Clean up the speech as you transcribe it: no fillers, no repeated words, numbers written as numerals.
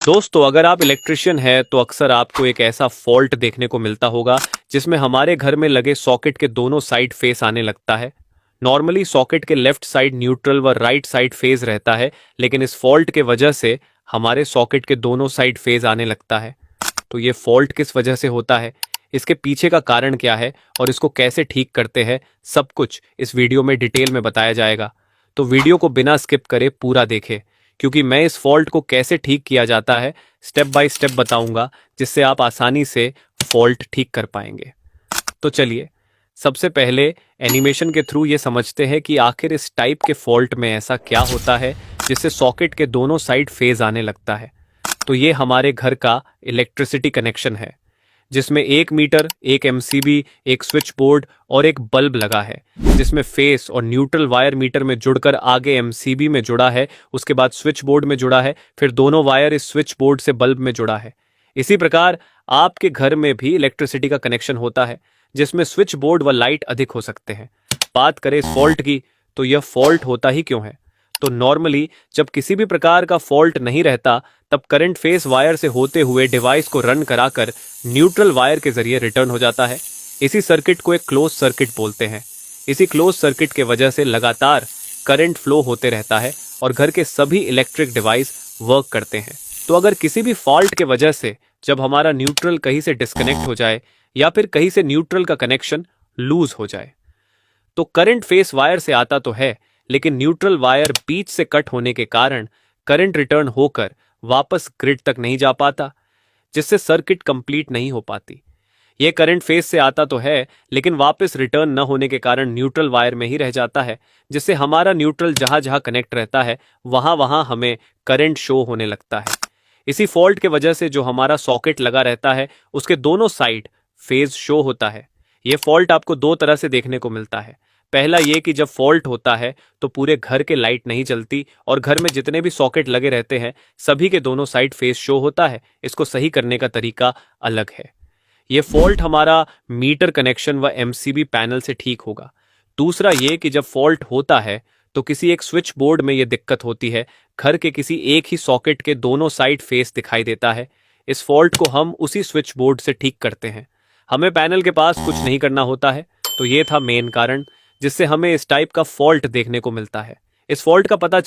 दोस्तों, अगर आप इलेक्ट्रिशियन हैं तो अक्सर आपको एक ऐसा फॉल्ट देखने को मिलता होगा जिसमें हमारे घर में लगे सॉकेट के दोनों साइड फेस आने लगता है। नॉर्मली सॉकेट के लेफ्ट साइड न्यूट्रल व राइट साइड फेज रहता है, लेकिन इस फॉल्ट के वजह से हमारे सॉकेट के दोनों साइड फेज आने लगता है। तो ये फॉल्ट किस वजह से होता है, इसके पीछे का कारण क्या है और इसको कैसे ठीक करते हैं, सब कुछ इस वीडियो में डिटेल में बताया जाएगा। तो वीडियो को बिना स्किप करे पूरा देखें, क्योंकि मैं इस फॉल्ट को कैसे ठीक किया जाता है स्टेप बाय स्टेप बताऊंगा, जिससे आप आसानी से फॉल्ट ठीक कर पाएंगे। तो चलिए सबसे पहले एनिमेशन के थ्रू ये समझते हैं कि आखिर इस टाइप के फॉल्ट में ऐसा क्या होता है जिससे सॉकेट के दोनों साइड फेज आने लगता है। तो ये हमारे घर का इलेक्ट्रिसिटी कनेक्शन है, जिसमें एक मीटर, एक एमसीबी, एक स्विच बोर्ड और एक बल्ब लगा है, जिसमें फेस और न्यूट्रल वायर मीटर में जुड़कर आगे एमसीबी में जुड़ा है, उसके बाद स्विच बोर्ड में जुड़ा है, फिर दोनों वायर इस स्विच बोर्ड से बल्ब में जुड़ा है। इसी प्रकार आपके घर में भी इलेक्ट्रिसिटी का कनेक्शन होता है, जिसमें स्विच बोर्ड व लाइट अधिक हो सकते हैं। बात करें इस फॉल्ट की, तो यह फॉल्ट होता ही क्यों है? तो नॉर्मली जब किसी भी प्रकार का फॉल्ट नहीं रहता, तब करंट फेस वायर से होते हुए डिवाइस को रन कराकर न्यूट्रल वायर के जरिए रिटर्न हो जाता है। इसी सर्किट को एक क्लोज सर्किट बोलते हैं। इसी क्लोज सर्किट के वजह से लगातार करंट फ्लो होते रहता है और घर के सभी इलेक्ट्रिक डिवाइस वर्क करते हैं। तो अगर किसी भी फॉल्ट के वजह से जब हमारा न्यूट्रल कहीं से डिस्कनेक्ट हो जाए या फिर कहीं से न्यूट्रल का कनेक्शन लूज हो जाए, तो करंट फेस वायर से आता तो है, लेकिन न्यूट्रल वायर बीच से कट होने के कारण करंट रिटर्न होकर वापस ग्रिड तक नहीं जा पाता, जिससे सर्किट कंप्लीट नहीं हो पाती। यह करंट फेस से आता तो है, लेकिन वापस रिटर्न न होने के कारण न्यूट्रल वायर में ही रह जाता है, जिससे हमारा न्यूट्रल जहां जहां कनेक्ट रहता है वहां वहां हमें करंट शो होने लगता है। इसी फॉल्ट के वजह से जो हमारा सॉकेट लगा रहता है उसके दोनों साइड फेज शो होता है। यह फॉल्ट आपको दो तरह से देखने को मिलता है। पहला ये कि जब फॉल्ट होता है तो पूरे घर के लाइट नहीं जलती और घर में जितने भी सॉकेट लगे रहते हैं सभी के दोनों साइड फेस शो होता है। इसको सही करने का तरीका अलग है। ये फॉल्ट हमारा मीटर कनेक्शन व एमसीबी पैनल से ठीक होगा। दूसरा ये कि जब फॉल्ट होता है तो किसी एक स्विच बोर्ड में यह दिक्कत होती है, घर के किसी एक ही सॉकेट के दोनों साइड फेस दिखाई देता है। इस फॉल्ट को हम उसी स्विच बोर्ड से ठीक करते हैं। हमें पैनल के पास कुछ नहीं करना होता है। तो ये था मेन कारण जिससे हमें इस टाइप का फॉल्ट देखने को मिलता है। इस फॉल्ट का पता